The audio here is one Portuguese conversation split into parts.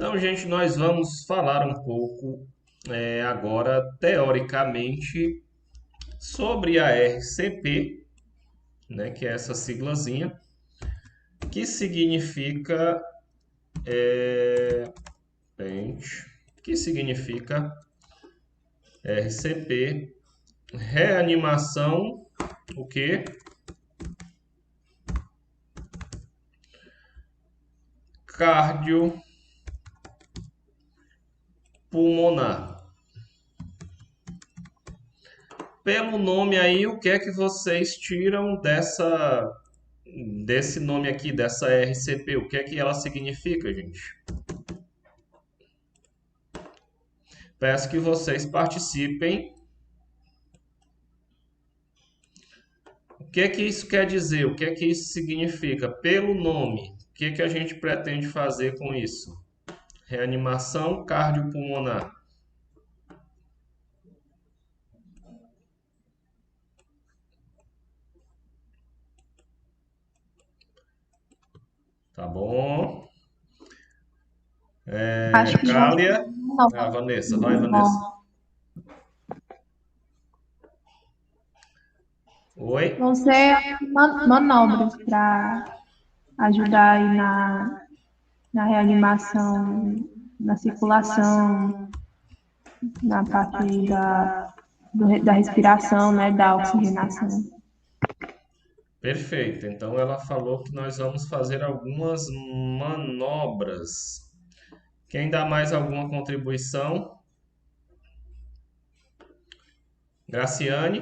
Então, gente, nós vamos falar um pouco agora, teoricamente, sobre a RCP, né, que é essa siglazinha, que significa, gente, que significa RCP, reanimação, o quê? Cardiopulmonar. Pelo nome aí, o que é que vocês tiram desse nome aqui, dessa RCP? O que é que ela significa, gente? Peço que vocês participem. O que é que isso quer dizer? O que é que isso significa? Pelo nome, o que é que a gente pretende fazer com isso? Reanimação cardiopulmonar. Tá bom? Acho que vão ser, Cália. não, Ah, Vanessa. Vai, Vanessa. Oi? vão ser manobras para ajudar aí na reanimação, na circulação, na parte da respiração, né, da oxigenação. Perfeito. Então ela falou que nós vamos fazer algumas manobras. Quem dá mais alguma contribuição? Graciane?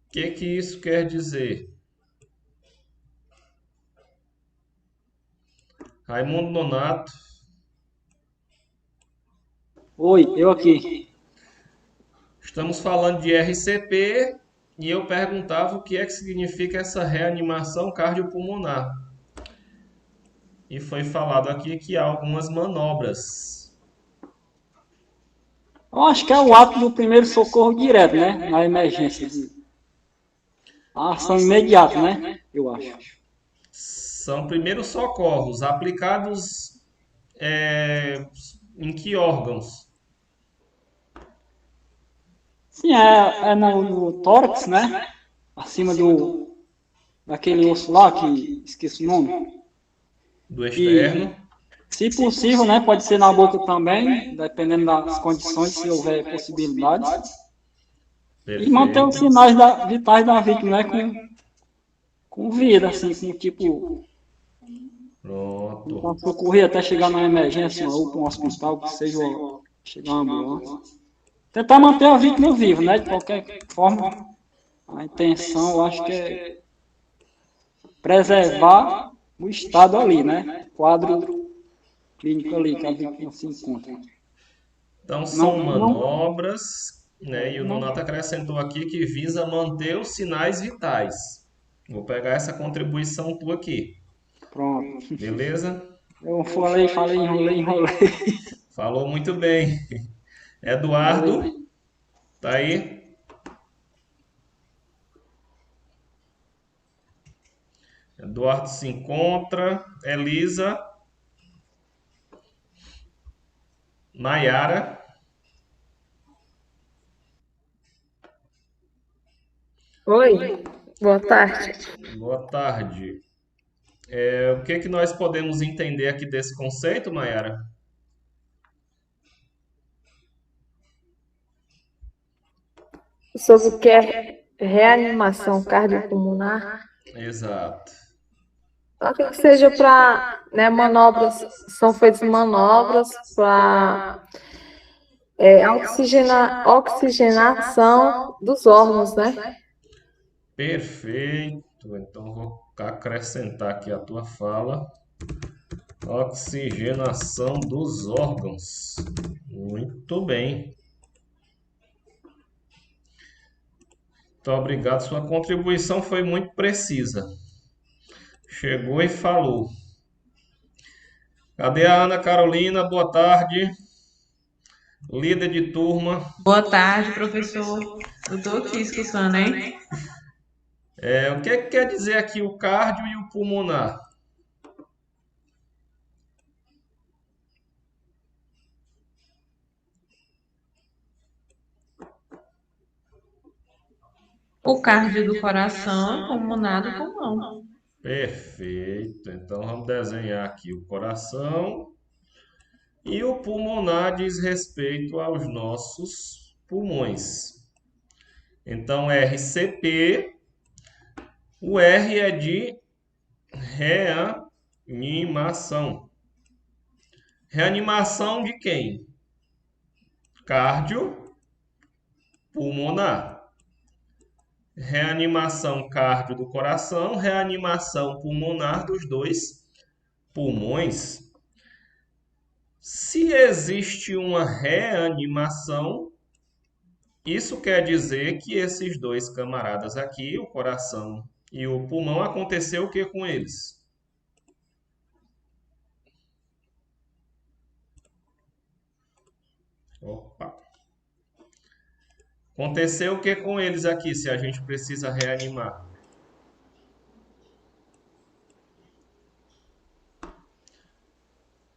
O que que isso quer dizer? Raimundo Nonato. Oi, eu aqui. Estamos falando de RCP e eu perguntava o que é que significa essa reanimação cardiopulmonar. E foi falado aqui que há algumas manobras. Eu acho que é o ato do primeiro socorro direto, né? Na emergência. A ação imediata, né? Eu acho. São primeiros socorros aplicados em que órgãos? Sim, é no tórax, né? Acima daquele osso lá, que esqueci o nome. Do externo. E, se possível, né? Pode ser na boca também, dependendo das condições, se houver possibilidades. E manter os Perfeito. sinais vitais da vítima, né? Com vida, assim, com tipo. Pronto. Então, socorrer até chegar na emergência, ou para um hospital, que seja chegar uma ambulância. Tentar manter a vítima viva, né? De qualquer forma, a intenção, eu acho que é preservar o estado ali, né? O quadro clínico ali que a vítima se encontra. Então Não, são não, manobras, né? E o não, Nonato acrescentou aqui que visa manter os sinais vitais. Vou pegar essa contribuição tua aqui. pronto. Beleza? Eu falei, enrolei. Falou muito bem. Valeu. Eduardo, tá aí? Eduardo se encontra. Elisa, Maiara. Oi, boa tarde. Boa tarde. O que que nós podemos entender aqui desse conceito, Maiara? Sobre o que é reanimação cardiopulmonar, Exato. acredito que seja para, né, manobras, são feitas manobras para oxigenação dos órgãos, né? Perfeito. Então vou acrescentar aqui a tua fala. Oxigenação dos órgãos. Muito bem. Muito obrigado. Sua contribuição foi muito precisa. Chegou e falou. Cadê a Ana Carolina? Boa tarde. Líder de turma. Boa tarde, professor. Eu estou aqui escutando, hein? O que é que quer dizer aqui o cardio e o pulmonar? O cardio do coração, pulmonar do pulmão. Perfeito. Então vamos desenhar aqui o coração e o pulmonar diz respeito aos nossos pulmões. Então RCP, o R é de reanimação. Reanimação de quem? Cardiopulmonar. Reanimação cardio do coração, reanimação pulmonar dos dois pulmões. Se existe uma reanimação, isso quer dizer que esses dois camaradas aqui, o coração e o pulmão, aconteceu o que com eles? Opa! Aconteceu o que com eles aqui, se a gente precisa reanimar?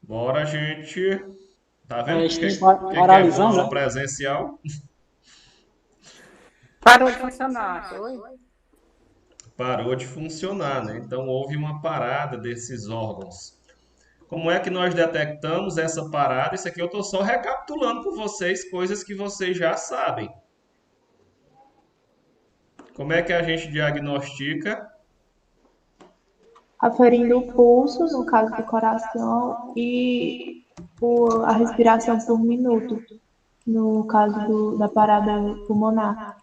Bora, gente. Tá vendo Eles que estão que é bom paralisando, aula né? presencial? Parou de funcionar, foi? Parou de funcionar, né? Então houve uma parada desses órgãos. Como é que nós detectamos essa parada? Isso aqui eu estou só recapitulando com vocês coisas que vocês já sabem. Como é que a gente diagnostica? Aferindo o pulso, no caso do coração, e a respiração por minuto, no caso da parada pulmonar.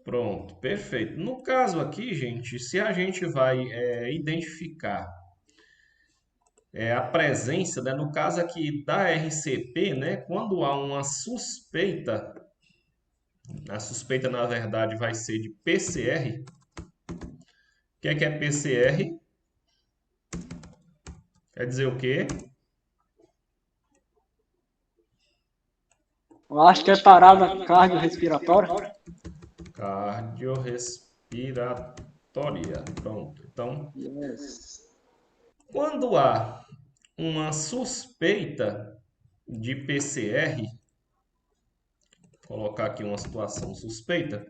Pronto, perfeito. No caso aqui, gente, se a gente vai identificar a presença, né, no caso aqui da RCP, né, quando há uma suspeita, a suspeita na verdade vai ser de PCR. O que é PCR? Quer dizer o quê? Eu acho que é parada cardiorrespiratória. Cardiorrespiratória. Pronto. Então, Yes. quando há uma suspeita de PCR, vou colocar aqui uma situação suspeita,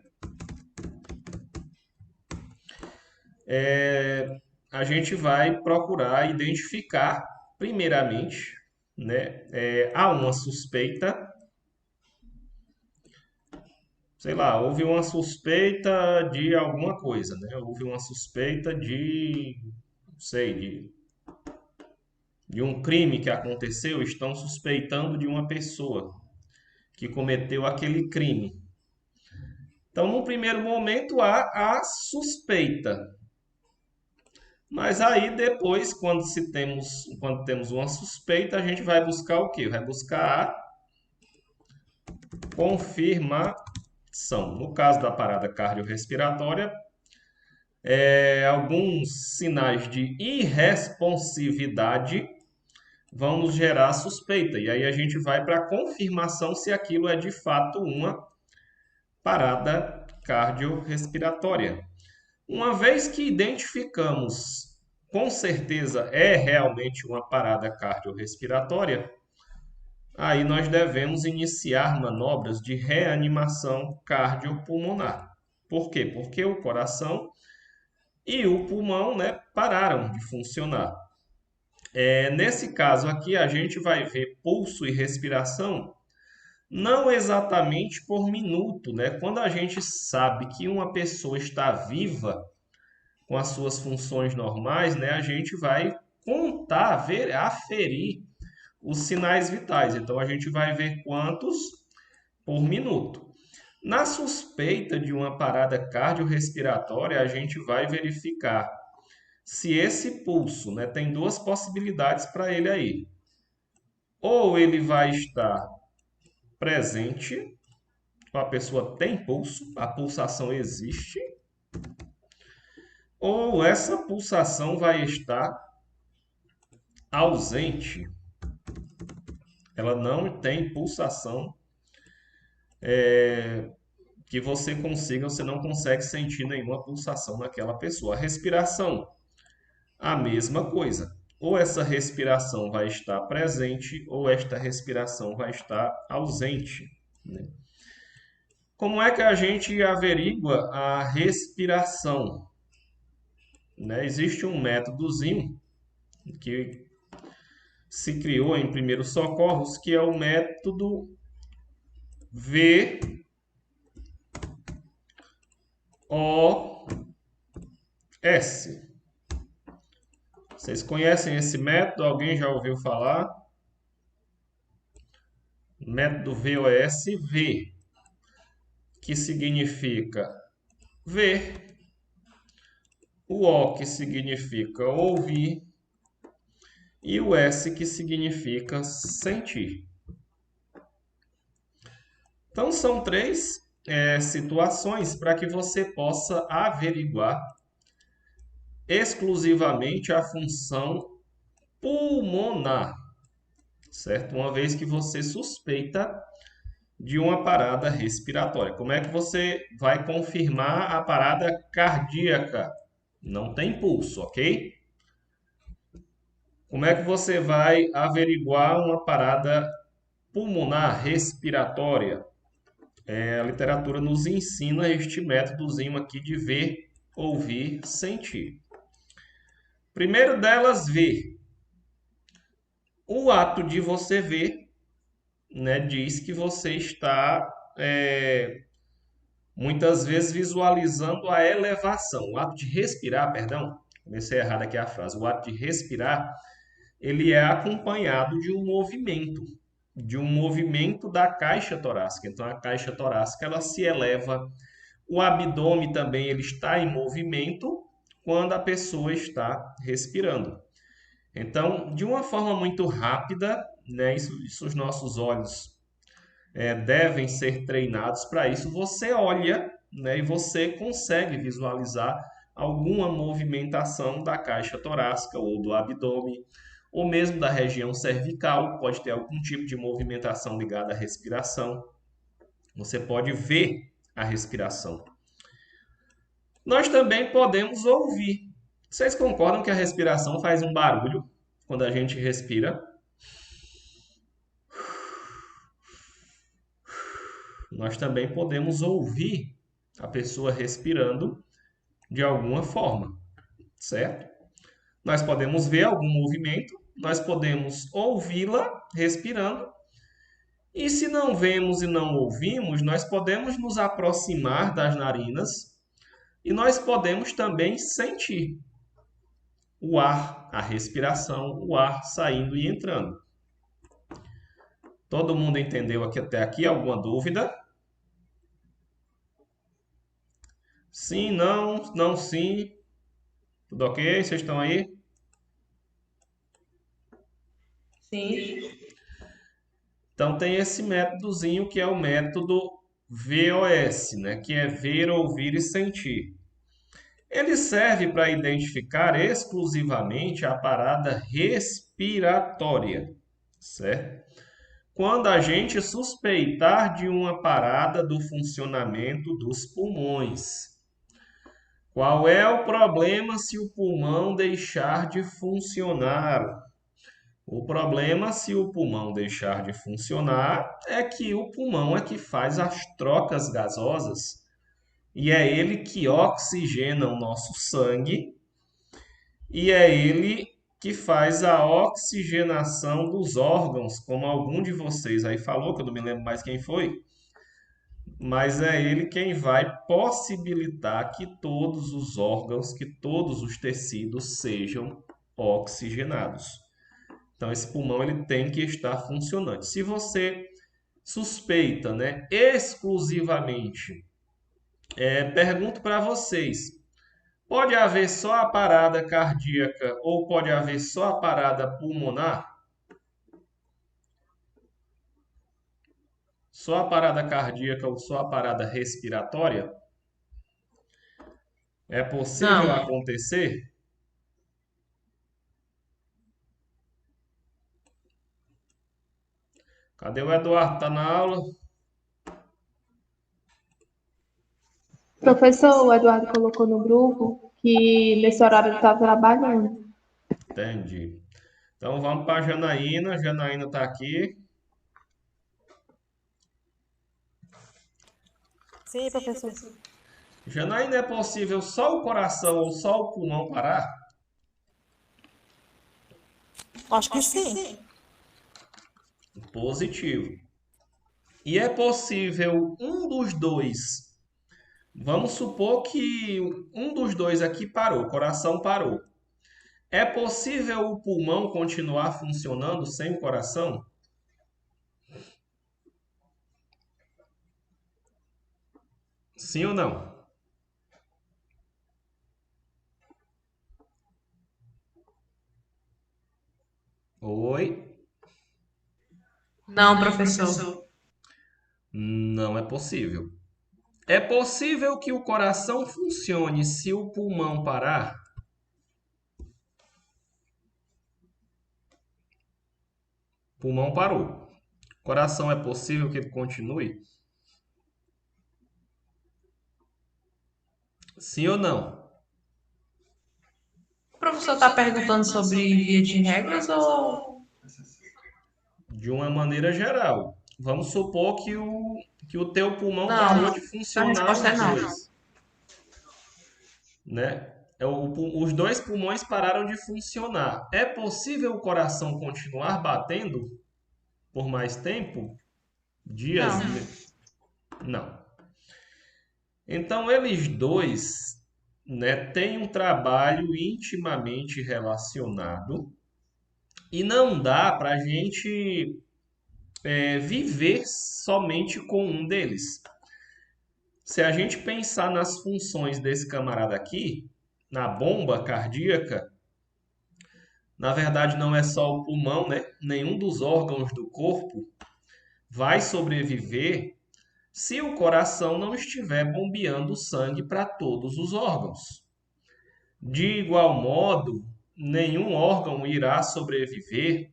a gente vai procurar identificar, primeiramente, né, há uma suspeita, sei lá, houve uma suspeita de alguma coisa, né? Houve uma suspeita de, não sei, de um crime que aconteceu, estão suspeitando de uma pessoa que cometeu aquele crime. Então, no primeiro momento, há a suspeita. Mas aí depois, quando temos uma suspeita, a gente vai buscar o quê? Vai buscar a confirmação. No caso da parada cardiorrespiratória, alguns sinais de irresponsividade vão nos gerar suspeita. E aí a gente vai para a confirmação se aquilo é de fato uma parada cardiorrespiratória. Uma vez que identificamos com certeza é realmente uma parada cardiorrespiratória, aí nós devemos iniciar manobras de reanimação cardiopulmonar. Por quê? Porque o coração e o pulmão, né, pararam de funcionar. Nesse caso aqui, a gente vai ver pulso e respiração não exatamente por minuto, né? Quando a gente sabe que uma pessoa está viva com as suas funções normais, né, a gente vai contar, ver, aferir os sinais vitais. Então a gente vai ver quantos por minuto. Na suspeita de uma parada cardiorrespiratória, a gente vai verificar se esse pulso, né, tem duas possibilidades para ele aí. Ou ele vai estar presente, a pessoa tem pulso, a pulsação existe, ou essa pulsação vai estar ausente. Ela não tem pulsação que você não consegue sentir nenhuma pulsação naquela pessoa. A respiração, a mesma coisa. Ou essa respiração vai estar presente, ou esta respiração vai estar ausente, né? Como é que a gente averigua a respiração, né? Existe um métodozinho que se criou em primeiros socorros, que é o método VOS. Vocês conhecem esse método? Alguém já ouviu falar? Método VOS, V, que significa ver, o O que significa ouvir e o S que significa sentir. Então são três situações para que você possa averiguar exclusivamente a função pulmonar, certo? Uma vez que você suspeita de uma parada respiratória. Como é que você vai confirmar a parada cardíaca? Não tem pulso, ok? Como é que você vai averiguar uma parada pulmonar respiratória? A literatura nos ensina este métodozinho aqui de ver, ouvir, sentir. Primeiro delas, ver. O ato de você ver, né, diz que você está muitas vezes visualizando a elevação. O ato de respirar, perdão, comecei errado aqui a frase. O ato de respirar, ele é acompanhado de um movimento da caixa torácica. Então a caixa torácica ela se eleva, o abdômen também ele está em movimento quando a pessoa está respirando. Então, de uma forma muito rápida, né, isso os nossos olhos devem ser treinados para isso. Você olha, né, e você consegue visualizar alguma movimentação da caixa torácica ou do abdômen, ou mesmo da região cervical, pode ter algum tipo de movimentação ligada à respiração. Você pode ver a respiração. Nós também podemos ouvir. Vocês concordam que a respiração faz um barulho quando a gente respira? Nós também podemos ouvir a pessoa respirando de alguma forma, certo? Nós podemos ver algum movimento, nós podemos ouvi-la respirando, e se não vemos e não ouvimos, nós podemos nos aproximar das narinas e nós podemos também sentir o ar, a respiração, o ar saindo e entrando. Todo mundo entendeu aqui até aqui? Alguma dúvida? Sim, não, não, sim. Tudo ok? Vocês estão aí? Sim. Então tem esse métodozinho que é o método VOS, né? Que é ver, ouvir e sentir. Ele serve para identificar exclusivamente a parada respiratória, certo? Quando a gente suspeitar de uma parada do funcionamento dos pulmões. Qual é o problema se o pulmão deixar de funcionar? O problema, se o pulmão deixar de funcionar, é que o pulmão é que faz as trocas gasosas e é ele que oxigena o nosso sangue e é ele que faz a oxigenação dos órgãos, como algum de vocês aí falou, que eu não me lembro mais quem foi, mas é ele quem vai possibilitar que todos os órgãos, que todos os tecidos sejam oxigenados. Então, esse pulmão ele tem que estar funcionante. Se você suspeita, né, exclusivamente, pergunto para vocês: pode haver só a parada cardíaca ou pode haver só a parada pulmonar? Só a parada cardíaca ou só a parada respiratória? É possível Não. acontecer? Cadê o Eduardo? Tá na aula? Professor, o Eduardo colocou no grupo que nesse horário ele estava trabalhando. Entendi. Então vamos para a Janaína. Janaína está aqui. Sim, professor. Janaína, é possível só o coração ou só o pulmão parar? Acho que sim. Positivo. E é possível um dos dois. Vamos supor que um dos dois aqui parou, o coração parou. É possível o pulmão continuar funcionando sem o coração? Sim ou não? Oi? Não, professor. Não é possível. É possível que o coração funcione se o pulmão parar? Pulmão parou. Coração, é possível que ele continue? Sim ou não? O professor está perguntando sobre via de regras ou... De uma maneira geral. Vamos supor que o teu pulmão parou Não, de a funcionar resposta é os não. dois, né? Os dois pulmões pararam de funcionar. É possível o coração continuar batendo por mais tempo? Dias? Não. Não. Então, eles dois, né, têm um trabalho intimamente relacionado e não dá para a gente viver somente com um deles. Se a gente pensar nas funções desse camarada aqui, na bomba cardíaca, na verdade não é só o pulmão, né? Nenhum dos órgãos do corpo vai sobreviver se o coração não estiver bombeando sangue para todos os órgãos. De igual modo, nenhum órgão irá sobreviver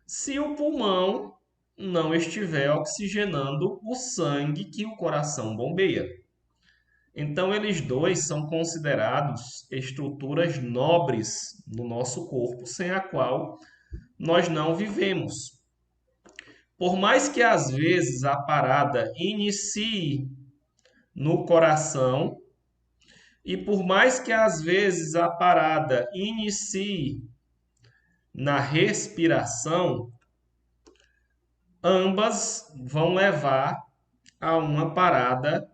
se o pulmão não estiver oxigenando o sangue que o coração bombeia. Então, eles dois são considerados estruturas nobres no nosso corpo, sem a qual nós não vivemos. Por mais que às vezes a parada inicie no coração, e por mais que às vezes a parada inicie na respiração, ambas vão levar a uma parada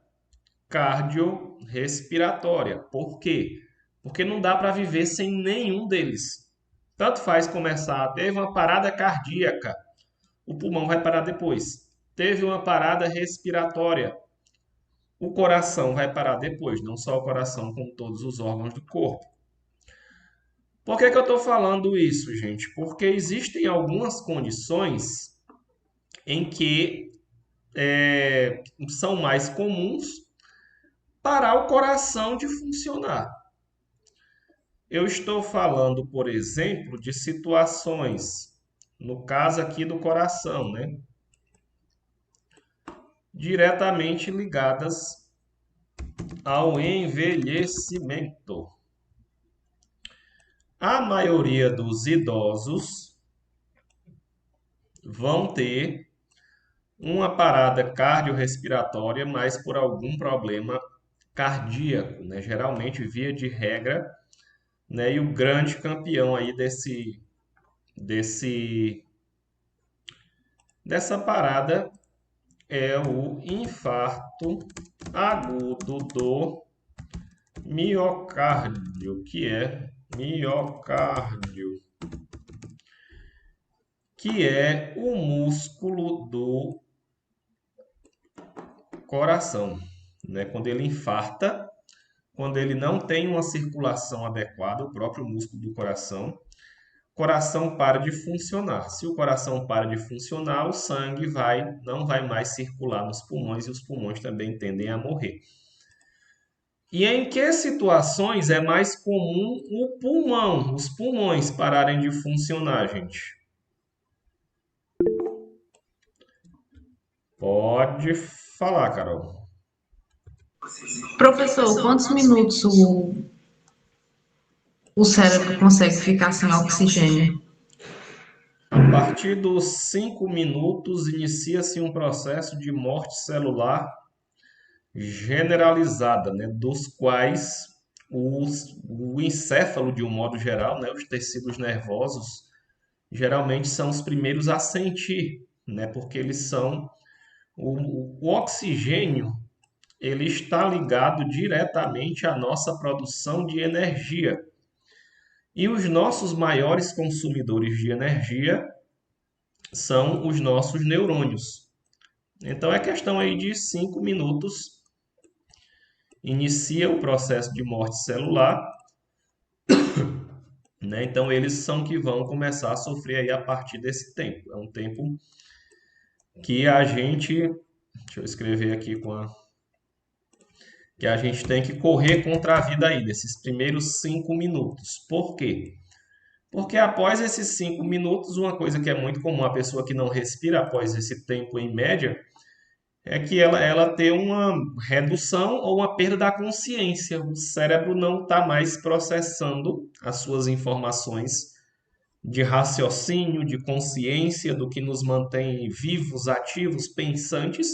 cardiorrespiratória. Por quê? Porque não dá para viver sem nenhum deles. Tanto faz começar, teve uma parada cardíaca, o pulmão vai parar depois. Teve uma parada respiratória, o coração vai parar depois, não só o coração, como todos os órgãos do corpo. Por que eu estou falando isso, gente? Porque existem algumas condições em que são mais comuns parar o coração de funcionar. Eu estou falando, por exemplo, de situações, no caso aqui do coração, né? Diretamente ligadas ao envelhecimento. A maioria dos idosos vão ter uma parada cardiorrespiratória, mas por algum problema cardíaco, né? Geralmente, via de regra, né? E o grande campeão aí dessa parada é o infarto agudo do miocárdio, que é o músculo do coração, né? Quando ele infarta, quando ele não tem uma circulação adequada, o próprio músculo do coração, o coração para de funcionar. Se o coração para de funcionar, o sangue não vai mais circular nos pulmões e os pulmões também tendem a morrer. E em que situações é mais comum os pulmões pararem de funcionar, gente? Pode falar, Carol. Professor, quantos minutos o cérebro consegue ficar sem oxigênio? A partir dos 5 minutos, inicia-se um processo de morte celular generalizada, né, dos quais o encéfalo, de um modo geral, né, os tecidos nervosos, geralmente são os primeiros a sentir, né, porque eles são o oxigênio, ele está ligado diretamente à nossa produção de energia. E os nossos maiores consumidores de energia são os nossos neurônios. Então é questão aí de 5 minutos, inicia o processo de morte celular, né? Então eles são que vão começar a sofrer aí a partir desse tempo. É um tempo que a gente, deixa eu escrever aqui que a gente tem que correr contra a vida aí, nesses primeiros 5 minutos. Por quê? Porque após esses 5 minutos, uma coisa que é muito comum a pessoa que não respira após esse tempo em média, é que ela tem uma redução ou uma perda da consciência. O cérebro não está mais processando as suas informações de raciocínio, de consciência, do que nos mantém vivos, ativos, pensantes.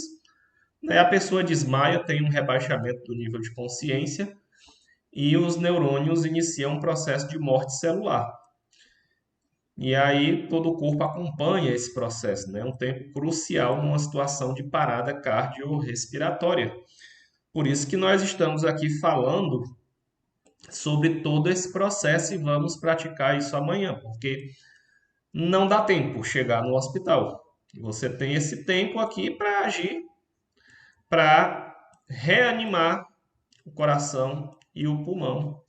Né? A pessoa desmaia, tem um rebaixamento do nível de consciência e os neurônios iniciam um processo de morte celular. E aí todo o corpo acompanha esse processo, né? É um tempo crucial numa situação de parada cardiorrespiratória. Por isso que nós estamos aqui falando sobre todo esse processo e vamos praticar isso amanhã, porque não dá tempo chegar no hospital. Você tem esse tempo aqui para agir, para reanimar o coração e o pulmão,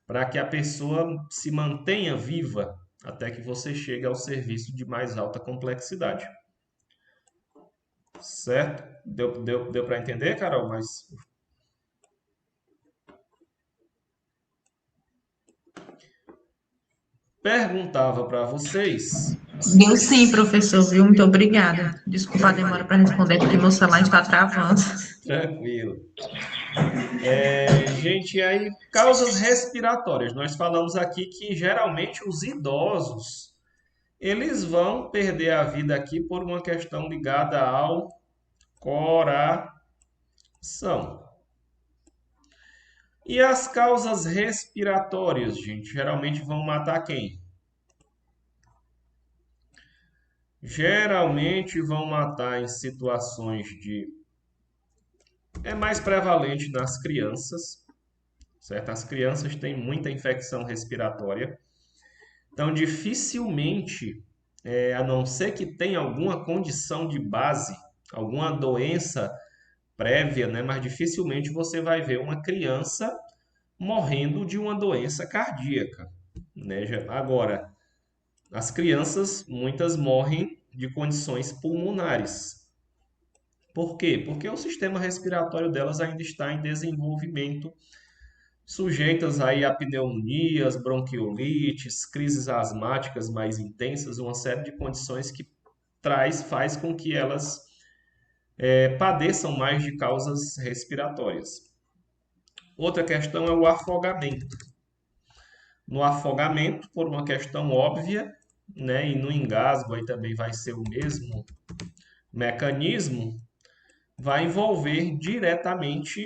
para que a pessoa se mantenha viva até que você chegue ao serviço de mais alta complexidade. Certo? Deu para entender, Carol? Mas perguntava para vocês. Deu sim, professor, viu? Muito obrigada. Desculpa a demora para responder, porque meu celular está travando. Tranquilo. Gente, e aí, causas respiratórias. Nós falamos aqui que geralmente os idosos, eles vão perder a vida aqui por uma questão ligada ao coração. E as causas respiratórias, gente, geralmente vão matar quem? Geralmente vão matar em situações de... É mais prevalente nas crianças, certo? As crianças têm muita infecção respiratória. Então, dificilmente, a não ser que tenha alguma condição de base, alguma doença prévia, né? Mas dificilmente você vai ver uma criança morrendo de uma doença cardíaca, né? Agora, as crianças, muitas morrem de condições pulmonares. Por quê? Porque o sistema respiratório delas ainda está em desenvolvimento, sujeitas aí a pneumonias, bronquiolites, crises asmáticas mais intensas, uma série de condições que faz com que elas padeçam mais de causas respiratórias. Outra questão é o afogamento. No afogamento, por uma questão óbvia, né, e no engasgo aí também vai ser o mesmo mecanismo, vai envolver diretamente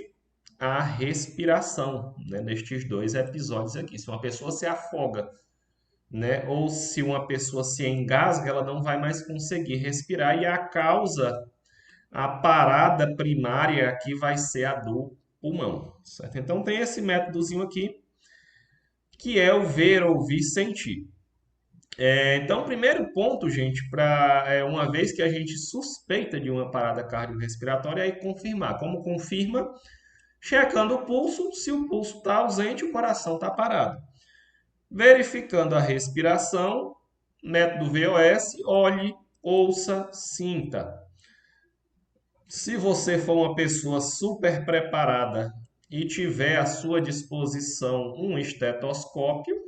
a respiração, né, nestes dois episódios aqui. Se uma pessoa se afoga, né, ou se uma pessoa se engasga, ela não vai mais conseguir respirar e a parada primária aqui vai ser a do pulmão, certo? Então tem esse métodozinho aqui, que é o ver, ouvir, sentir. Então, o primeiro ponto, gente, uma vez que a gente suspeita de uma parada cardiorrespiratória, é confirmar. Como confirma? Checando o pulso. Se o pulso está ausente, o coração está parado. Verificando a respiração, método VOS, olhe, ouça, sinta. Se você for uma pessoa super preparada e tiver à sua disposição um estetoscópio,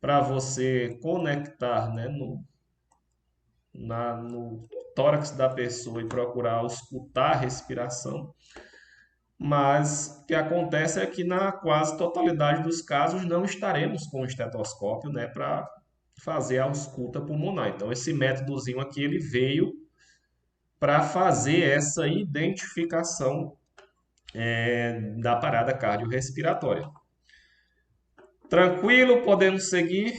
para você conectar, né, no tórax da pessoa e procurar escutar a respiração. mas o que acontece é que na quase totalidade dos casos não estaremos com o estetoscópio, né, para fazer a ausculta pulmonar. Então, esse métodozinho aqui ele veio para fazer essa identificação da parada cardiorrespiratória. Tranquilo? Podemos seguir?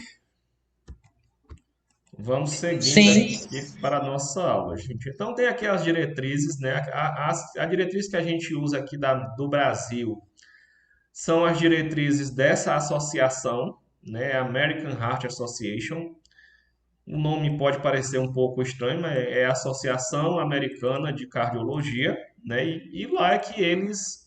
Vamos seguindo Sim. aqui para a nossa aula, gente. Então, tem aqui as diretrizes, né? A diretriz que a gente usa aqui do Brasil são as diretrizes dessa associação, né? American Heart Association. O nome pode parecer um pouco estranho, mas é a Associação Americana de Cardiologia, né? E lá é que eles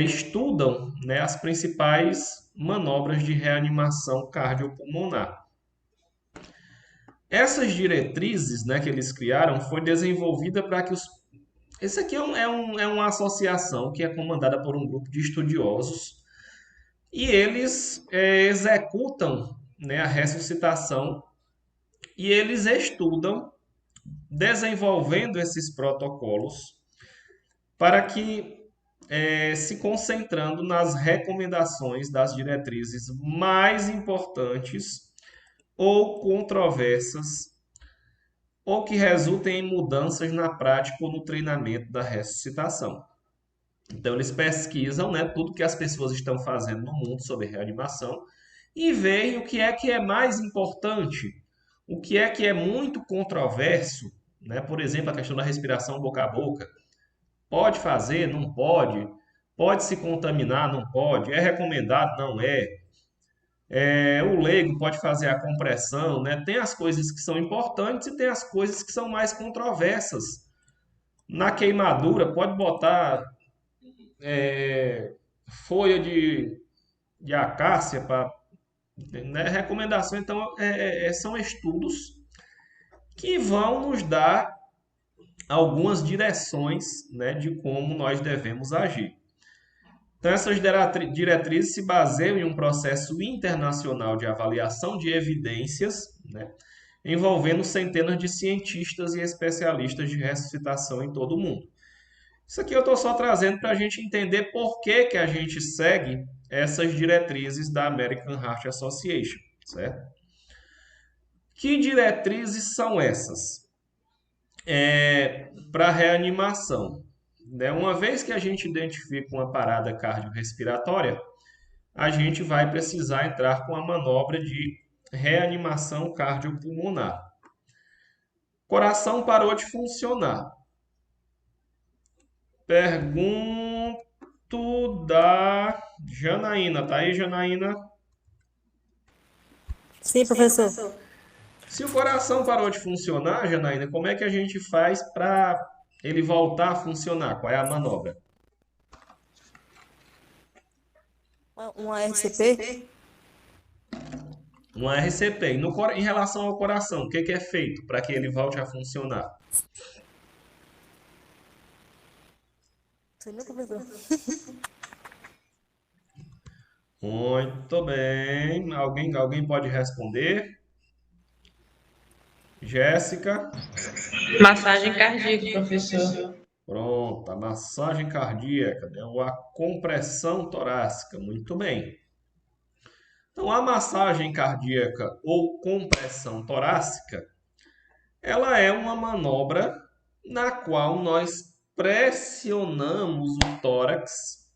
estudam, né, as principais manobras de reanimação cardiopulmonar. Essas diretrizes, né, que eles criaram foi desenvolvida para que os... Esse aqui é uma associação que é comandada por um grupo de estudiosos e eles executam, né, a ressuscitação e eles estudam desenvolvendo esses protocolos para que se concentrando nas recomendações das diretrizes mais importantes ou controversas ou que resultem em mudanças na prática ou no treinamento da ressuscitação. Então, eles pesquisam, né, tudo que as pessoas estão fazendo no mundo sobre reanimação e veem o que é mais importante, o que é muito controverso, né? Por exemplo, a questão da respiração boca a boca. Pode fazer? Não pode? Pode se contaminar? Não pode? É recomendado? Não é? O leigo pode fazer a compressão, né? Tem as coisas que são importantes e tem as coisas que são mais controversas. Na queimadura, pode botar folha de acácia para, né? Recomendação. Então, são estudos que vão nos dar algumas direções, né, de como nós devemos agir. Então, essas diretrizes se baseiam em um processo internacional de avaliação de evidências, né, envolvendo centenas de cientistas e especialistas de ressuscitação em todo o mundo. Isso aqui eu estou só trazendo para a gente entender por que a gente segue essas diretrizes da American Heart Association, certo? Que diretrizes são essas? Para reanimação. Né? Uma vez que a gente identifica uma parada cardiorrespiratória, a gente vai precisar entrar com a manobra de reanimação cardiopulmonar. Coração parou de funcionar. Pergunto da Janaína. Tá aí, Janaína? Sim, professor. Se o coração parou de funcionar, Janaína, como é que a gente faz para ele voltar a funcionar? Qual é a manobra? Uma RCP? Uma RCP. E em relação ao coração, o que é feito para que ele volte a funcionar? Sei não, professor. Muito bem. Alguém pode responder? Jéssica? Massagem cardíaca, professor. Pronto, a massagem cardíaca, né? Ou a compressão torácica. Muito bem. Então, a massagem cardíaca ou compressão torácica, ela é uma manobra na qual nós pressionamos o tórax.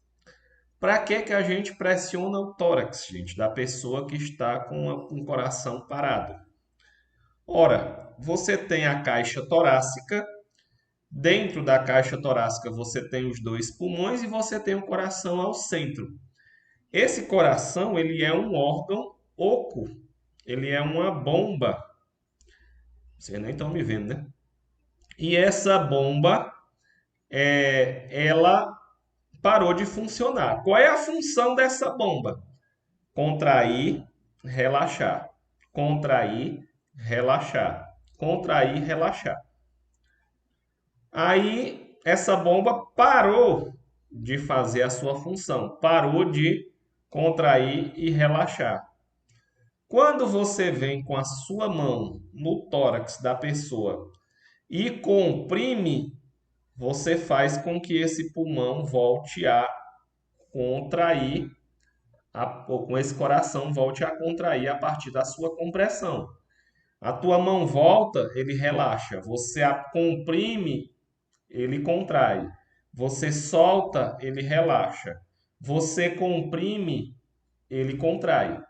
Para que a gente pressiona o tórax, gente, da pessoa que está com o coração parado? Ora, você tem a caixa torácica. Dentro da caixa torácica você tem os dois pulmões e você tem o coração ao centro. Esse coração, ele é um órgão oco. Ele é uma bomba. Vocês nem estão me vendo, né? E essa bomba, ela parou de funcionar. Qual é a função dessa bomba? Contrair, relaxar. Contrair, relaxar. Contrair, relaxar. Aí, essa bomba parou de fazer a sua função. Parou de contrair e relaxar. Quando você vem com a sua mão no tórax da pessoa e comprime você faz com que esse pulmão volte a contrair, ou com esse coração volte a contrair a partir da sua compressão. A tua mão volta, ele relaxa. Você a comprime, ele contrai. Você solta, ele relaxa. Você comprime, ele contrai.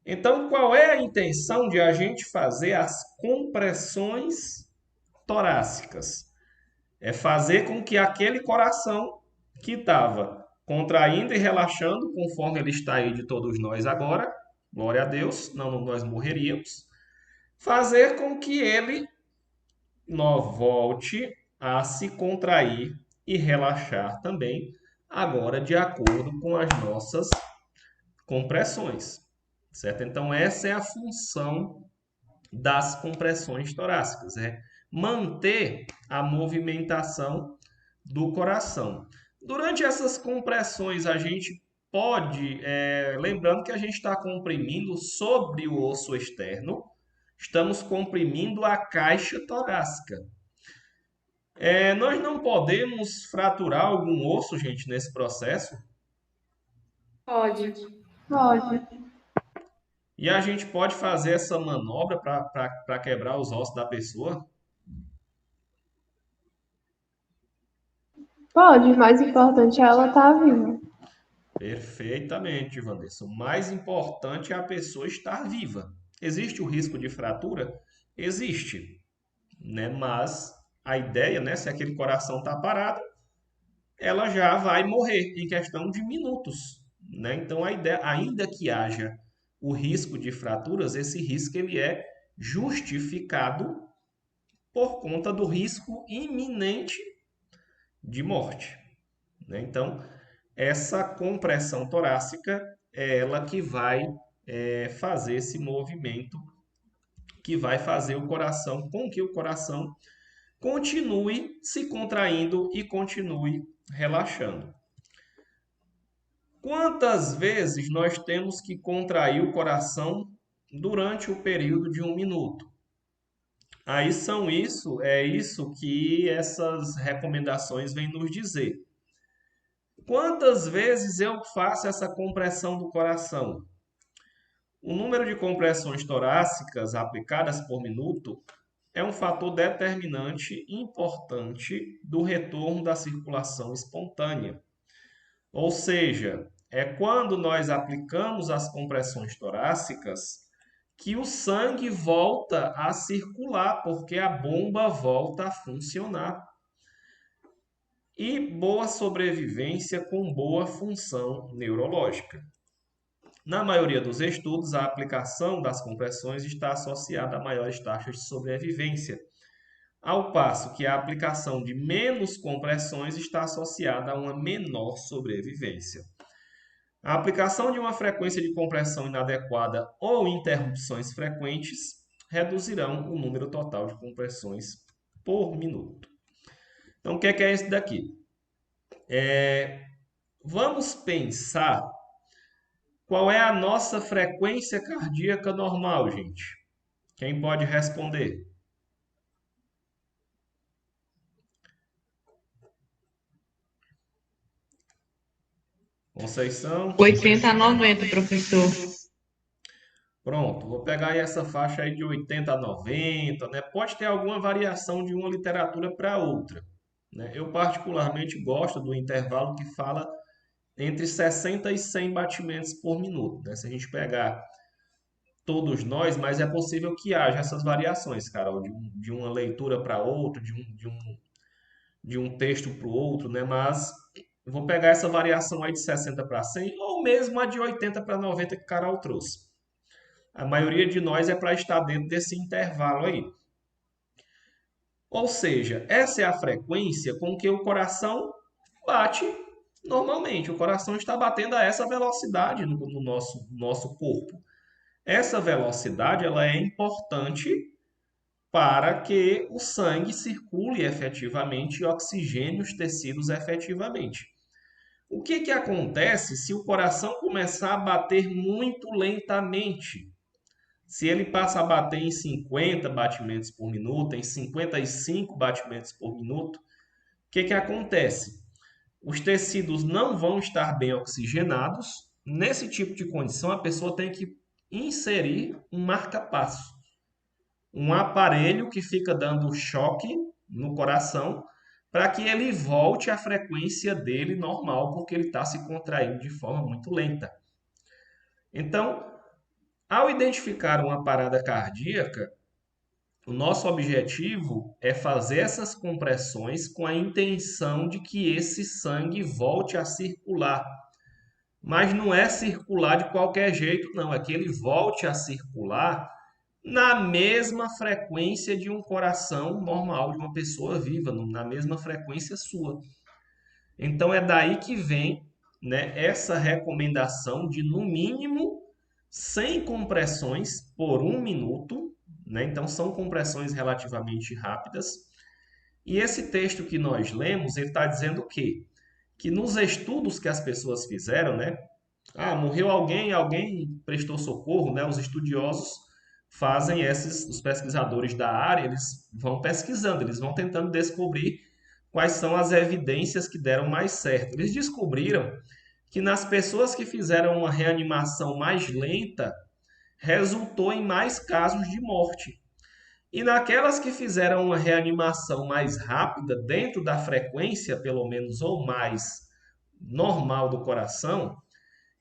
Então, qual é a intenção de a gente fazer as compressões torácicas? É fazer com que aquele coração que estava contraindo e relaxando, conforme ele está aí de todos nós agora, glória a Deus, não nós morreríamos, fazer com que ele volte a se contrair e relaxar também, agora de acordo com as nossas compressões, certo? Então, essa é a função das compressões torácicas, é manter a movimentação do coração. Durante essas compressões, a gente pode, lembrando que a gente está comprimindo sobre o osso externo, estamos comprimindo a caixa torácica. Nós não podemos fraturar algum osso, gente, nesse processo? Pode. Pode. E a gente pode fazer essa manobra para quebrar os ossos da pessoa? Pode, o mais importante é ela estar viva. Perfeitamente, Vanessa. O mais importante é a pessoa estar viva. Existe o risco de fratura? Existe, né? Mas a ideia, né, se aquele coração está parado, ela já vai morrer em questão de minutos, né? Então a ideia, ainda que haja o risco de fraturas, esse risco ele é justificado por conta do risco iminente de morte, né? Então, essa compressão torácica é ela que vai fazer esse movimento, que vai fazer o coração, com que o coração continue se contraindo e continue relaxando. Quantas vezes nós temos que contrair o coração durante o período de 1 minuto? Aí é isso que essas recomendações vêm nos dizer. Quantas vezes eu faço essa compressão do coração? O número de compressões torácicas aplicadas por minuto é um fator determinante importante do retorno da circulação espontânea. Ou seja, é quando nós aplicamos as compressões torácicas que o sangue volta a circular, porque a bomba volta a funcionar. E boa sobrevivência com boa função neurológica. Na maioria dos estudos, a aplicação das compressões está associada a maiores taxas de sobrevivência, ao passo que a aplicação de menos compressões está associada a uma menor sobrevivência. A aplicação de uma frequência de compressão inadequada ou interrupções frequentes reduzirão o número total de compressões por minuto. Então, o que é esse daqui? Vamos pensar qual é a nossa frequência cardíaca normal, gente. Quem pode responder? Conceição? 80 a 90, professor. Pronto, vou pegar aí essa faixa aí de 80 a 90, né? Pode ter alguma variação de uma literatura para outra, né? Eu particularmente gosto do intervalo que fala entre 60 e 100 batimentos por minuto, né? Se a gente pegar todos nós, mas é possível que haja essas variações, Carol, de uma leitura para outra, de um texto para o outro, né? Mas eu vou pegar essa variação aí de 60 para 100, ou mesmo a de 80 para 90 que Carol trouxe. A maioria de nós é para estar dentro desse intervalo aí. Ou seja, essa é a frequência com que o coração bate normalmente. O coração está batendo a essa velocidade no nosso corpo. Essa velocidade ela é importante para que o sangue circule efetivamente e oxigene os tecidos efetivamente. O que acontece se o coração começar a bater muito lentamente? Se ele passa a bater em 50 batimentos por minuto, em 55 batimentos por minuto, que acontece? Os tecidos não vão estar bem oxigenados. Nesse tipo de condição, a pessoa tem que inserir um marca-passo, um aparelho que fica dando choque no coração para que ele volte à frequência dele normal, porque ele está se contraindo de forma muito lenta. Então, ao identificar uma parada cardíaca, o nosso objetivo é fazer essas compressões com a intenção de que esse sangue volte a circular. Mas não é circular de qualquer jeito, não. É que ele volte a circular na mesma frequência de um coração normal, de uma pessoa viva, na mesma frequência sua. Então é daí que vem, né, essa recomendação de, no mínimo, 100 compressões por 1 minuto, né? Então são compressões relativamente rápidas. E esse texto que nós lemos, ele está dizendo o quê? Que nos estudos que as pessoas fizeram, né? Morreu alguém, alguém prestou socorro, né? Os estudiosos fazem os pesquisadores da área, eles vão pesquisando, eles vão tentando descobrir quais são as evidências que deram mais certo. Eles descobriram que nas pessoas que fizeram uma reanimação mais lenta, resultou em mais casos de morte. E naquelas que fizeram uma reanimação mais rápida, dentro da frequência, pelo menos, ou mais normal do coração,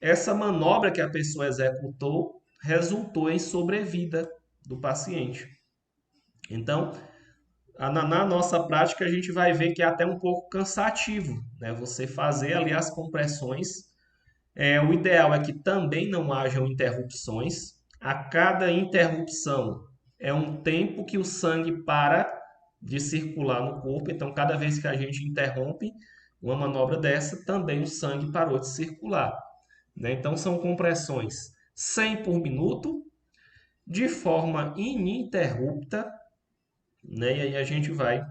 essa manobra que a pessoa executou resultou em sobrevida do paciente. Então, na nossa prática, a gente vai ver que é até um pouco cansativo, né? Você fazer ali as compressões. O ideal é que também não hajam interrupções. A cada interrupção é um tempo que o sangue para de circular no corpo. Então, cada vez que a gente interrompe uma manobra dessa, também o sangue parou de circular, né? Então, são compressões 100 por minuto, de forma ininterrupta, né? E aí a gente vai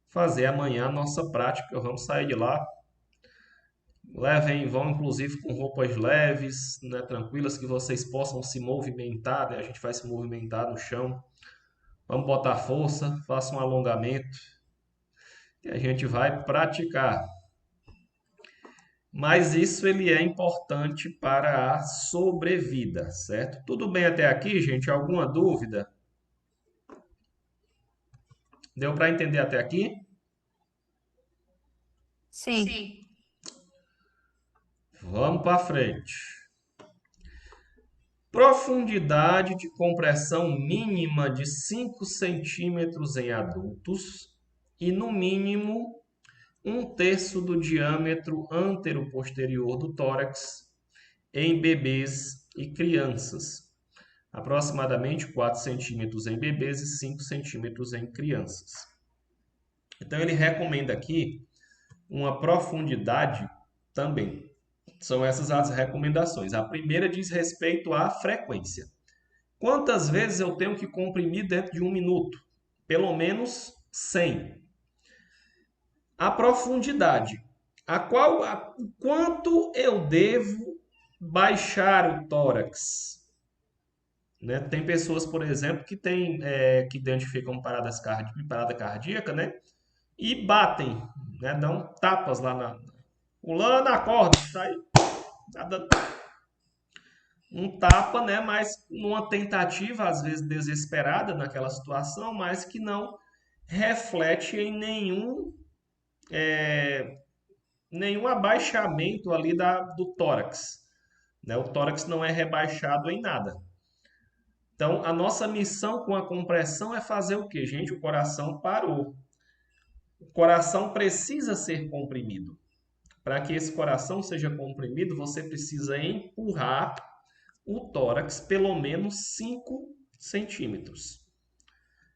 fazer amanhã a nossa prática. Vamos sair de lá. Vão inclusive com roupas leves, né, tranquilas, que vocês possam se movimentar, né? A gente vai se movimentar no chão. Vamos botar força, faça um alongamento e a gente vai praticar. Mas isso ele é importante para a sobrevida, certo? Tudo bem até aqui, gente? Alguma dúvida? Deu para entender até aqui? Sim. Vamos para frente. Profundidade de compressão mínima de 5 centímetros em adultos e, no mínimo, 1/3 do diâmetro antero-posterior do tórax em bebês e crianças. Aproximadamente 4 centímetros em bebês e 5 centímetros em crianças. Então, ele recomenda aqui uma profundidade também. São essas as recomendações. A primeira diz respeito à frequência. Quantas vezes eu tenho que comprimir dentro de 1 minuto? Pelo menos 100. A profundidade. Quanto eu devo baixar o tórax? Né? Tem pessoas, por exemplo, que identificam parada cardíaca, né? E batem, né? Dão tapas lá pulando a corda, sai um tapa, né? Mas numa tentativa, às vezes desesperada naquela situação, mas que não reflete em nenhum abaixamento ali do tórax, né? O tórax não é rebaixado em nada. Então, a nossa missão com a compressão é fazer o quê, gente? O coração parou. O coração precisa ser comprimido. Para que esse coração seja comprimido, você precisa empurrar o tórax pelo menos 5 centímetros.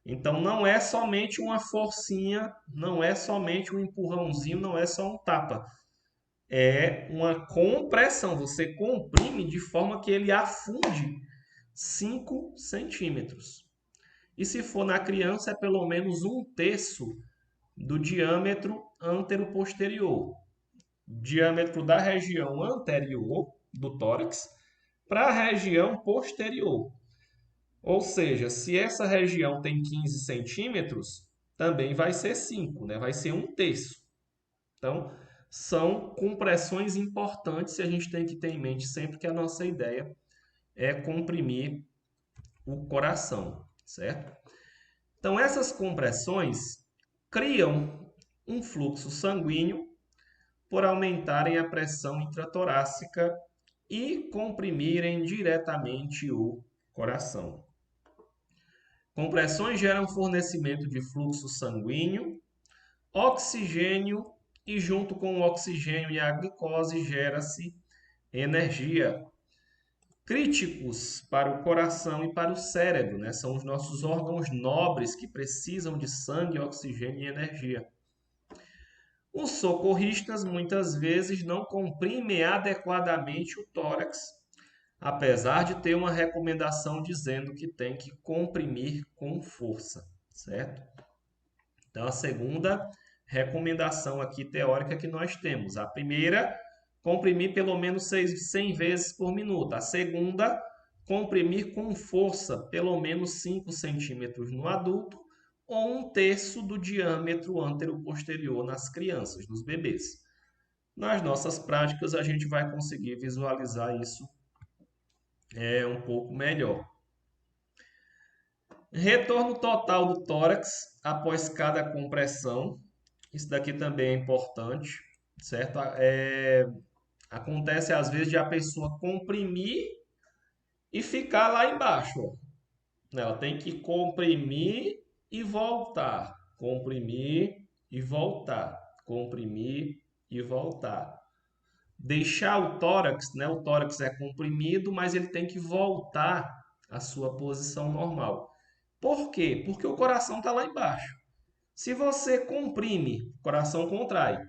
Então, não é somente uma forcinha, não é somente um empurrãozinho, não é só um tapa. É uma compressão. Você comprime de forma que ele afunde 5 centímetros. E se for na criança, é pelo menos 1/3 do diâmetro antero-posterior. Diâmetro da região anterior do tórax para a região posterior. Ou seja, se essa região tem 15 centímetros, também vai ser 5, né? Vai ser 1/3. Então, são compressões importantes e a gente tem que ter em mente sempre que a nossa ideia é comprimir o coração, certo? Então, essas compressões criam um fluxo sanguíneo por aumentarem a pressão intratorácica e comprimirem diretamente o coração. Compressões geram fornecimento de fluxo sanguíneo, oxigênio e junto com o oxigênio e a glicose gera-se energia. Críticos para o coração e para o cérebro, né? São os nossos órgãos nobres que precisam de sangue, oxigênio e energia. Os socorristas muitas vezes não comprimem adequadamente o tórax, apesar de ter uma recomendação dizendo que tem que comprimir com força, certo? Então, a segunda recomendação aqui teórica que nós temos. A primeira, comprimir pelo menos 100 vezes por minuto. A segunda, comprimir com força, pelo menos 5 centímetros no adulto ou 1/3 do diâmetro antero-posterior nas crianças, nos bebês. Nas nossas práticas, a gente vai conseguir visualizar isso um pouco melhor. Retorno total do tórax após cada compressão. Isso daqui também é importante, certo? Acontece às vezes de a pessoa comprimir e ficar lá embaixo. Ó. Ela tem que comprimir e voltar. Comprimir e voltar. Comprimir e voltar. Deixar o tórax, né? O tórax é comprimido, mas ele tem que voltar à sua posição normal. Por quê? Porque o coração está lá embaixo. Se você comprime, o coração contrai,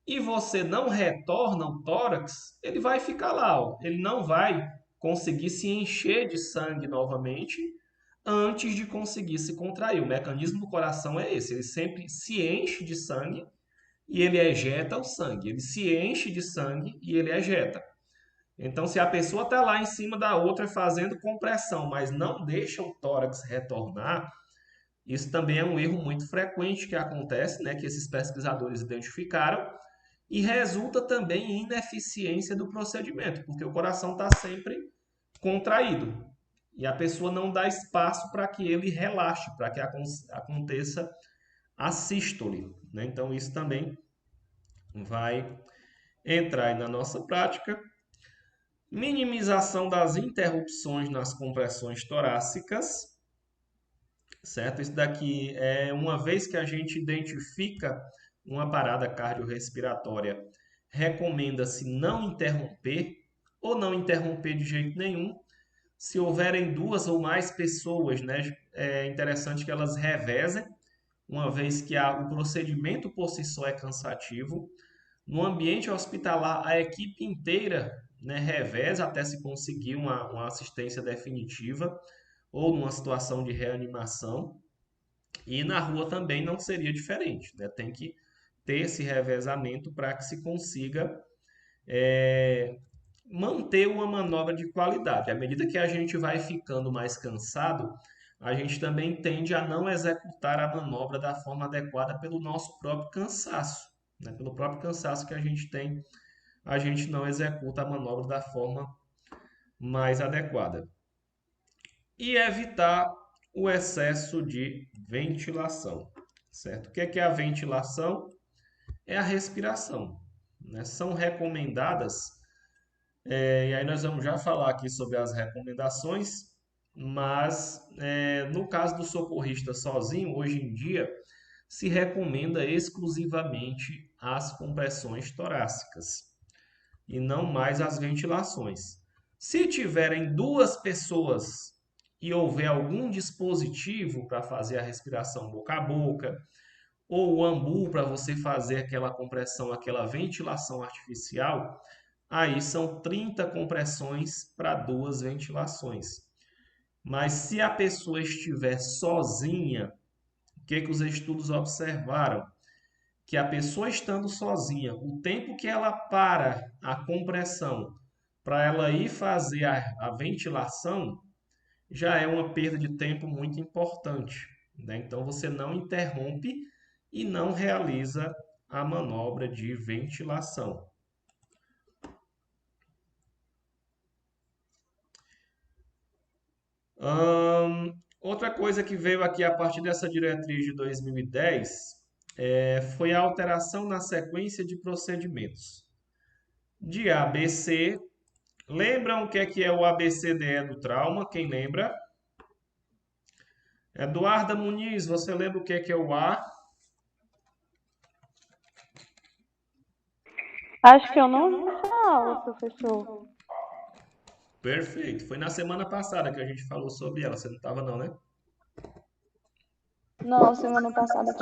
e você não retorna o tórax, ele vai ficar lá. Ó. Ele não vai conseguir se encher de sangue novamente antes de conseguir se contrair. O mecanismo do coração é esse. Ele sempre se enche de sangue e ele ejeta o sangue. Ele se enche de sangue e ele ejeta. Então, se a pessoa está lá em cima da outra fazendo compressão, mas não deixa o tórax retornar, isso também é um erro muito frequente que acontece, né, que esses pesquisadores identificaram, e resulta também em ineficiência do procedimento, porque o coração está sempre contraído e a pessoa não dá espaço para que ele relaxe, para que aconteça a sístole. Né? Então, isso também vai entrar aí na nossa prática. Minimização das interrupções nas compressões torácicas, certo? Isso daqui é uma vez que a gente identifica uma parada cardiorrespiratória, recomenda-se não interromper ou não interromper de jeito nenhum. Se houverem 2 ou mais pessoas, né, é interessante que elas revezem, uma vez que o procedimento por si só é cansativo. No ambiente hospitalar, a equipe inteira, né, reveza até se conseguir uma assistência definitiva ou numa situação de reanimação. E na rua também não seria diferente, né? Tem que ter esse revezamento para que se consiga manter uma manobra de qualidade. À medida que a gente vai ficando mais cansado, a gente também tende a não executar a manobra da forma adequada pelo nosso próprio cansaço. Né? Pelo próprio cansaço que a gente tem, a gente não executa a manobra da forma mais adequada. E evitar o excesso de ventilação, certo? O que é a ventilação? É a respiração. Né? São recomendadas, e aí nós vamos já falar aqui sobre as recomendações, mas no caso do socorrista sozinho, hoje em dia, se recomenda exclusivamente as compressões torácicas e não mais as ventilações. Se tiverem 2 pessoas e houver algum dispositivo para fazer a respiração boca a boca, ou o ambu para você fazer aquela compressão, aquela ventilação artificial, aí são 30 compressões para 2 ventilações. Mas se a pessoa estiver sozinha, o que os estudos observaram? Que a pessoa estando sozinha, o tempo que ela para a compressão para ela ir fazer a ventilação, já é uma perda de tempo muito importante. Né? Então, você não interrompe e não realiza a manobra de ventilação. Outra coisa que veio aqui a partir dessa diretriz de 2010 foi a alteração na sequência de procedimentos. De ABC, lembram o que é o ABCDE do trauma? Quem lembra? Eduarda Muniz, você lembra o que é o A? Acho que eu não vi essa aula, professor. Perfeito. Foi na semana passada que a gente falou sobre ela. Você não estava não, né? Não, semana passada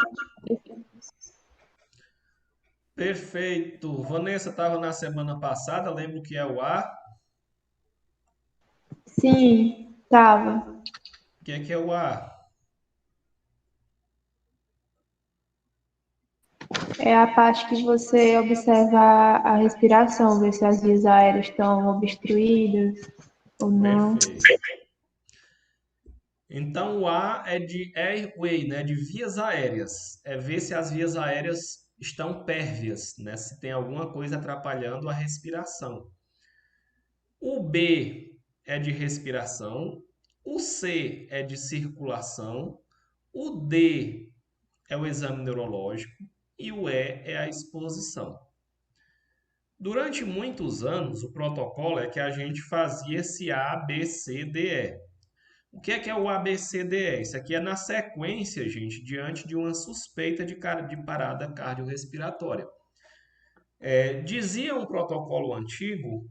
tinha. Perfeito. Vanessa estava na semana passada. Lembra o que é o A? Sim, tava. O que é o A? É a parte que você observa a respiração, ver se as vias aéreas estão obstruídas ou não. Perfeito. Então, o A é de airway, né? De vias aéreas. É ver se as vias aéreas estão pérvias, né? Se tem alguma coisa atrapalhando a respiração. O B é de respiração. O C é de circulação. O D é o exame neurológico. E o E é a exposição. Durante muitos anos, o protocolo é que a gente fazia esse A, B, C, D, E. O que é o ABCDE? Isso aqui é na sequência, gente, diante de uma suspeita de parada cardiorrespiratória. Dizia um protocolo antigo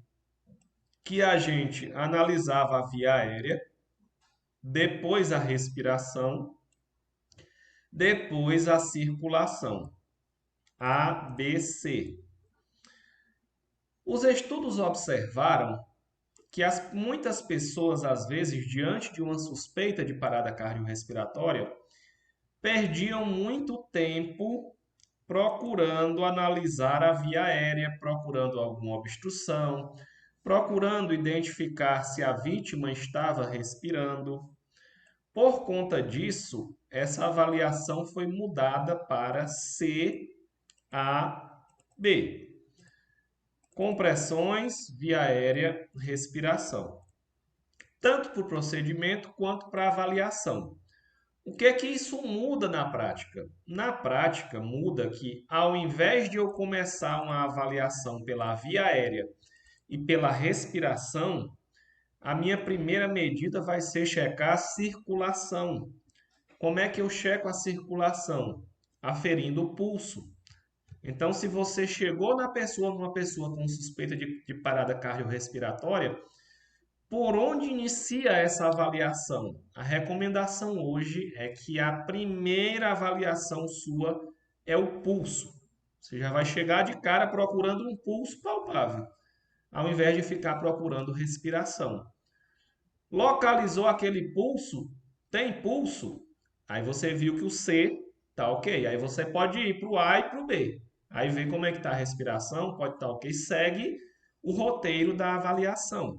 que a gente analisava a via aérea, depois a respiração, depois a circulação. A, B, C. Os estudos observaram que muitas pessoas, às vezes, diante de uma suspeita de parada cardiorrespiratória, perdiam muito tempo procurando analisar a via aérea, procurando alguma obstrução, procurando identificar se a vítima estava respirando. Por conta disso, essa avaliação foi mudada para CAB. Compressões, via aérea, respiração. Tanto para o procedimento quanto para a avaliação. O que é que isso muda na prática? Na prática, muda que ao invés de eu começar uma avaliação pela via aérea e pela respiração, a minha primeira medida vai ser checar a circulação. Como é que eu checo a circulação? Aferindo o pulso. Então, se você chegou numa pessoa com suspeita de parada cardiorrespiratória, por onde inicia essa avaliação? A recomendação hoje é que a primeira avaliação sua é o pulso. Você já vai chegar de cara procurando um pulso palpável, ao invés de ficar procurando respiração. Localizou aquele pulso? Tem pulso? Aí você viu que o C tá ok. Aí você pode ir para o A e para o B. Aí vê como é que está a respiração, pode estar ok. Segue o roteiro da avaliação.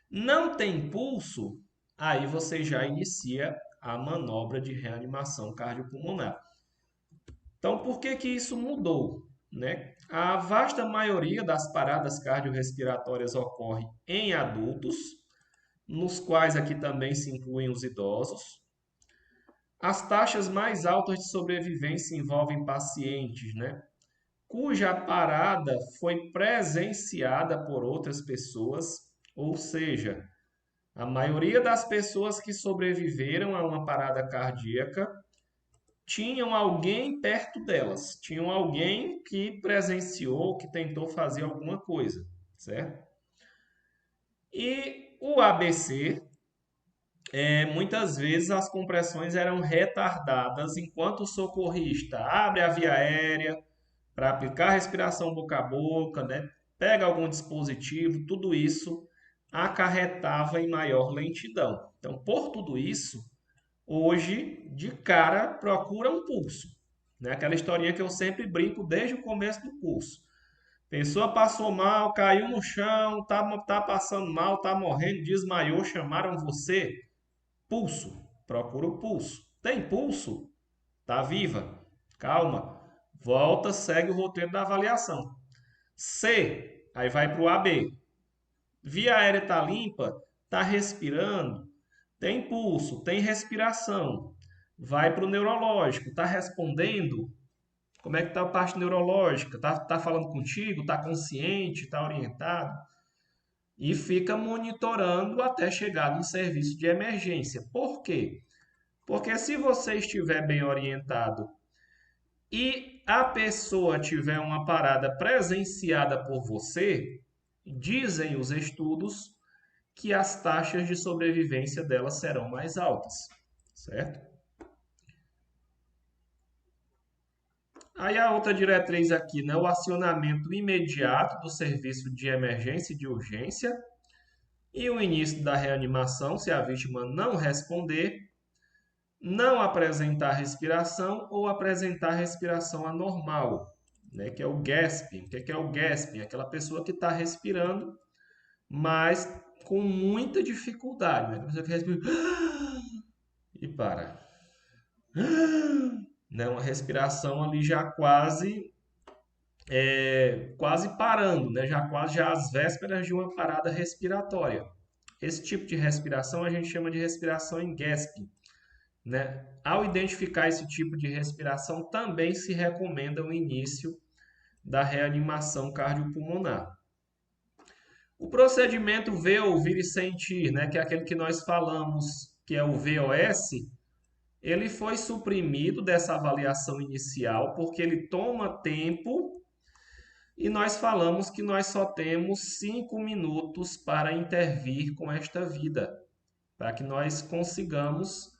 Não tem pulso? Aí você já inicia a manobra de reanimação cardiopulmonar. Então, por que isso mudou? Né? A vasta maioria das paradas cardiorrespiratórias ocorre em adultos, nos quais aqui também se incluem os idosos. As taxas mais altas de sobrevivência envolvem pacientes, né, cuja parada foi presenciada por outras pessoas, ou seja, a maioria das pessoas que sobreviveram a uma parada cardíaca tinham alguém perto delas, tinham alguém que presenciou, que tentou fazer alguma coisa, certo? E o ABC, muitas vezes as compressões eram retardadas enquanto o socorrista abre a via aérea para aplicar respiração boca a boca, né? Pega algum dispositivo, tudo isso acarretava em maior lentidão. Então, por tudo isso, hoje, de cara, procura um pulso. Né? Aquela historinha que eu sempre brinco desde o começo do curso. Pessoa passou mal, caiu no chão, tá passando mal, tá morrendo, desmaiou, chamaram você. Pulso. Procura o pulso. Tem pulso? Tá viva? Calma. Volta, segue o roteiro da avaliação. C, aí vai para o AB. Via aérea está limpa, está respirando, tem pulso, tem respiração. Vai para o neurológico, está respondendo? Como é que está a parte neurológica? Tá falando contigo? Está consciente? Está orientado? E fica monitorando até chegar no serviço de emergência. Por quê? Porque se você estiver bem orientado e a pessoa tiver uma parada presenciada por você, dizem os estudos que as taxas de sobrevivência delas serão mais altas, certo? Aí a outra diretriz aqui, né? O acionamento imediato do serviço de emergência e de urgência e o início da reanimação, se a vítima não responder, não apresentar respiração ou apresentar respiração anormal, né? Que é o gasping. O que é o gasping? Aquela pessoa que está respirando, mas com muita dificuldade, né? A pessoa que respira e para. Né? Uma respiração ali já quase parando, né? Já às vésperas de uma parada respiratória. Esse tipo de respiração a gente chama de respiração em gasping, né? Ao identificar esse tipo de respiração, também se recomenda o início da reanimação cardiopulmonar. O procedimento ver, ouvir e sentir, né, que é aquele que nós falamos, que é o VOS, ele foi suprimido dessa avaliação inicial porque ele toma tempo e nós falamos que nós só temos 5 minutos para intervir com esta vida, para que nós consigamos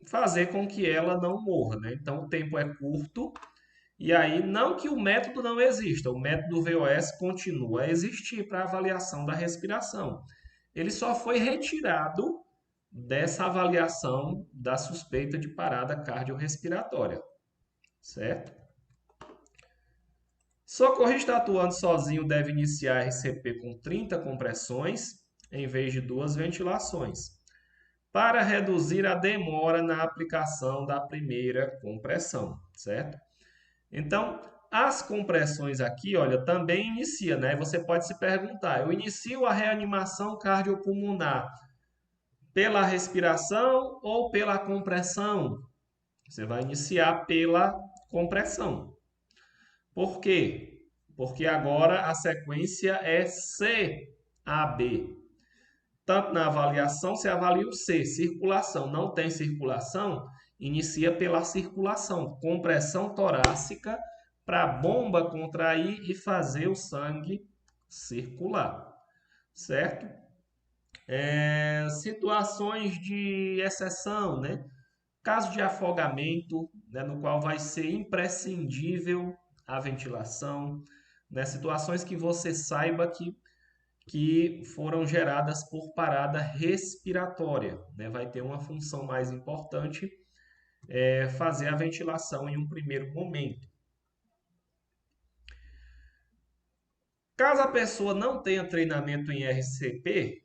fazer com que ela não morra, né? Então o tempo é curto e aí não que o método não exista, o método VOS continua a existir para avaliação da respiração. Ele só foi retirado dessa avaliação da suspeita de parada cardiorrespiratória, certo? Socorrista atuando sozinho deve iniciar RCP com 30 compressões em vez de 2 ventilações, para reduzir a demora na aplicação da primeira compressão, certo? Então, as compressões aqui, olha, também inicia, né? Você pode se perguntar, eu inicio a reanimação cardiopulmonar pela respiração ou pela compressão? Você vai iniciar pela compressão. Por quê? Porque agora a sequência é CAB. Tanto na avaliação, você avalia o C, circulação. Não tem circulação, inicia pela circulação. Compressão torácica para a bomba contrair e fazer o sangue circular. Certo? Situações de exceção, né? Caso de afogamento, né, no qual vai ser imprescindível a ventilação, né? Situações que você saiba que foram geradas por parada respiratória, né? Vai ter uma função mais importante, fazer a ventilação em um primeiro momento. Caso a pessoa não tenha treinamento em RCP,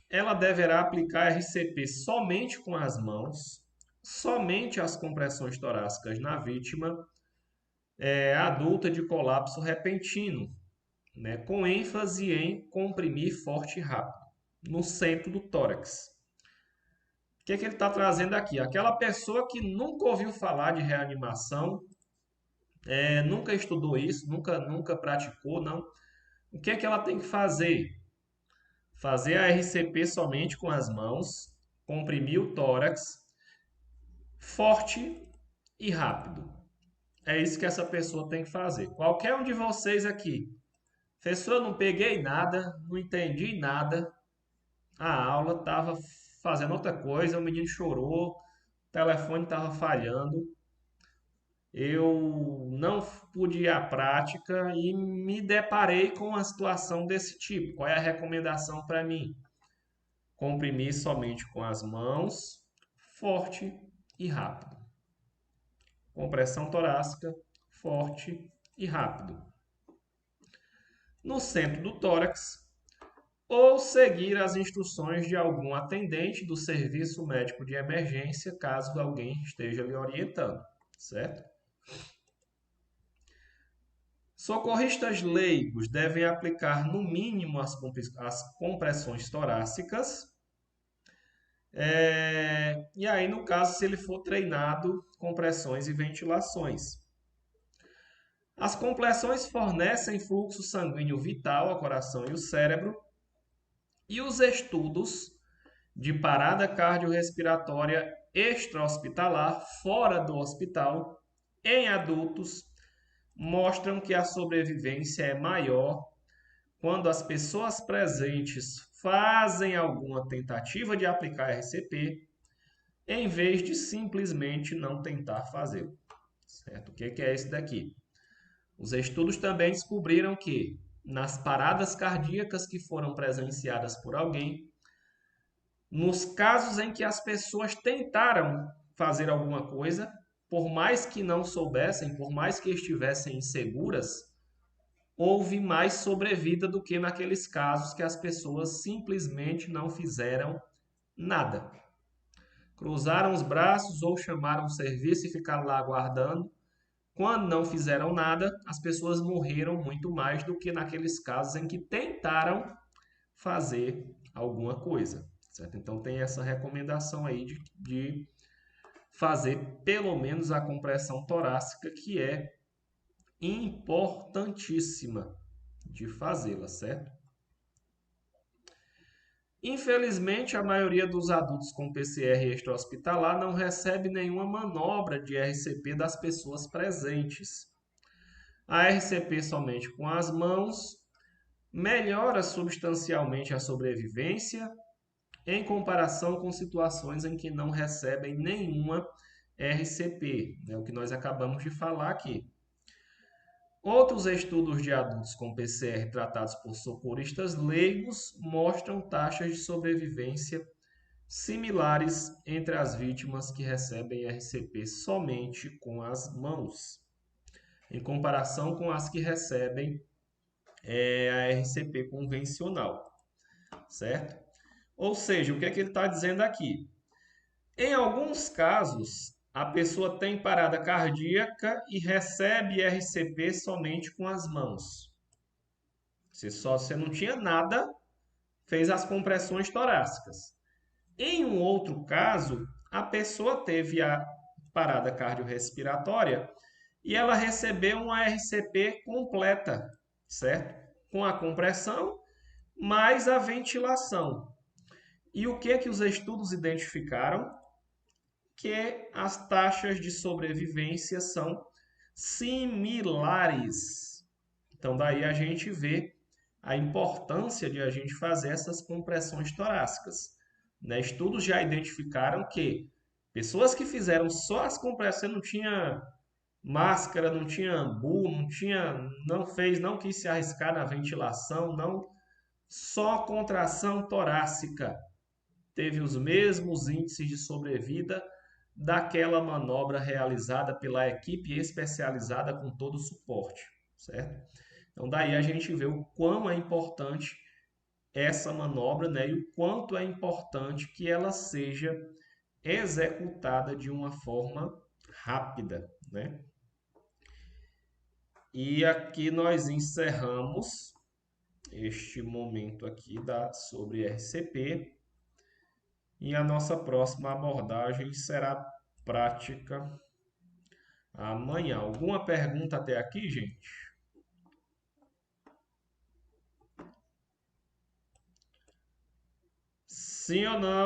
ela deverá aplicar RCP somente com as mãos, somente as compressões torácicas na vítima adulta de colapso repentino, né, com ênfase em comprimir forte e rápido, no centro do tórax. O que ele está trazendo aqui? Aquela pessoa que nunca ouviu falar de reanimação, nunca estudou isso, nunca praticou, não. O que ela tem que fazer? Fazer a RCP somente com as mãos, comprimir o tórax, forte e rápido. É isso que essa pessoa tem que fazer. Qualquer um de vocês aqui, professor, não peguei nada, não entendi nada, a aula estava fazendo outra coisa, o menino chorou, o telefone estava falhando, eu não pude ir à prática e me deparei com uma situação desse tipo. Qual é a recomendação para mim? Comprimir somente com as mãos, forte e rápido. Compressão torácica, forte e rápido. No centro do tórax, ou seguir as instruções de algum atendente do serviço médico de emergência, caso alguém esteja lhe orientando, certo? Socorristas leigos devem aplicar no mínimo as compressões torácicas. E aí, no caso, se ele for treinado, compressões e ventilações. As compressões fornecem fluxo sanguíneo vital ao coração e o cérebro. E os estudos de parada cardiorrespiratória extra-hospitalar, fora do hospital, em adultos, mostram que a sobrevivência é maior quando as pessoas presentes fazem alguma tentativa de aplicar RCP, em vez de simplesmente não tentar fazê-lo. Certo? O que é esse daqui? Os estudos também descobriram que, nas paradas cardíacas que foram presenciadas por alguém, nos casos em que as pessoas tentaram fazer alguma coisa, por mais que não soubessem, por mais que estivessem inseguras, houve mais sobrevida do que naqueles casos que as pessoas simplesmente não fizeram nada. Cruzaram os braços ou chamaram o serviço e ficaram lá aguardando. Quando não fizeram nada, as pessoas morreram muito mais do que naqueles casos em que tentaram fazer alguma coisa. Certo? Então tem essa recomendação aí de fazer pelo menos a compressão torácica, que é importantíssima de fazê-la, certo? Infelizmente, a maioria dos adultos com PCR extra-hospitalar não recebe nenhuma manobra de RCP das pessoas presentes. A RCP somente com as mãos melhora substancialmente a sobrevivência em comparação com situações em que não recebem nenhuma RCP, o que nós acabamos de falar aqui. Outros estudos de adultos com PCR tratados por socorristas leigos mostram taxas de sobrevivência similares entre as vítimas que recebem RCP somente com as mãos, em comparação com as que recebem a RCP convencional, certo? Ou seja, o que é que ele está dizendo aqui? Em alguns casos, a pessoa tem parada cardíaca e recebe RCP somente com as mãos. Você não tinha nada, fez as compressões torácicas. Em um outro caso, a pessoa teve a parada cardiorrespiratória e ela recebeu uma RCP completa, certo? Com a compressão mais a ventilação. E o que os estudos identificaram? Que as taxas de sobrevivência são similares. Então, daí a gente vê a importância de a gente fazer essas compressões torácicas. Estudos já identificaram que pessoas que fizeram só as compressões, não tinha máscara, não tinha ambu, não quis se arriscar na ventilação, só contração torácica, teve os mesmos índices de sobrevida daquela manobra realizada pela equipe especializada com todo o suporte, certo? Então, daí a gente vê o quão é importante essa manobra, e o quanto é importante que ela seja executada de uma forma rápida, E aqui nós encerramos este momento aqui sobre RCP. E a nossa próxima abordagem será prática amanhã. Alguma pergunta até aqui, gente? Sim ou não?